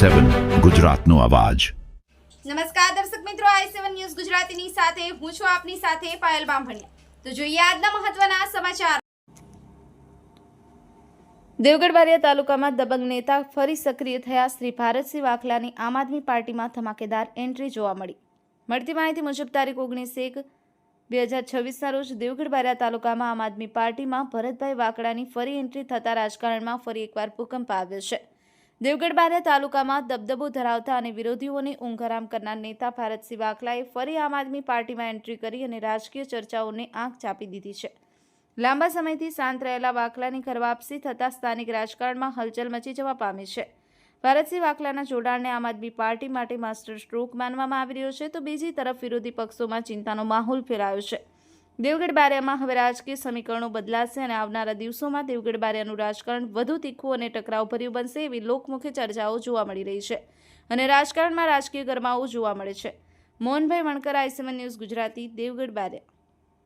i7 ગુજરાતનો અવાજ। નમસ્કાર દર્શક મિત્રો, i7 ન્યૂઝ ગુજરાતીની સાથે હું છું આપની સાથે પાયલ બામભણિયા। તો જોઈએ આજના મહત્વના સમાચાર। દેવગઢ બારિયા તાલુકામાં દબંગ નેતા ફરી સક્રિય થયા। શ્રી ભારતસિંહ વાઘલાની આમ આદમી પાર્ટીમાં ધમાકેદાર એન્ટ્રી જોવા મળી। મળતી માહિતી મુજબ તારીખ 19/1/2026ના રોજ દેવગઢ બારિયા તાલુકામાં આમ આદમી પાર્ટીમાં ભરતભાઈ વાકડાની ફરી એન્ટ્રી થતા રાજકારણમાં ફરી એકવાર ભૂકંપ આવ્યો છે। દેવગઢ બારિયા તાલુકામાં દબદબો ધરાવતા અને વિરોધીઓની ઊંઘ હરામ કરનાર નેતા ભારતસિંહ વાઘલાએ ફરી આમ આદમી પાર્ટીમાં એન્ટ્રી કરી અને રાજકીય ચર્ચાઓને આંખ ચાંપી દીધી છે। લાંબા સમયથી શાંત રહેલા વાઘલાની ઘર વાપસી થતાં સ્થાનિક રાજકારણમાં હલચલ મચી જવા પામી છે। ભારતસિંહ વાઘલાના જોડાણને આમ આદમી પાર્ટી માટે માસ્ટર સ્ટ્રોક માનવામાં આવી રહ્યો છે, તો બીજી તરફ વિરોધી પક્ષોમાં ચિંતાનો માહોલ ફેલાયો છે। દેવગઢ બારિયામાં હવે રાજકીય સમીકરણો બદલાશે અને આવનારા દિવસોમાં દેવગઢ બારિયાનું રાજકારણ વધુ તીખું અને ટકરાવભર્યું બનશે એવી લોકમુખી ચર્ચાઓ જોવા મળી રહી છે અને રાજકારણમાં રાજકીય ગરમાવો જોવા મળે છે। Mohanbhai Vankar, i7 news Gujarati, Devgadh Bariya.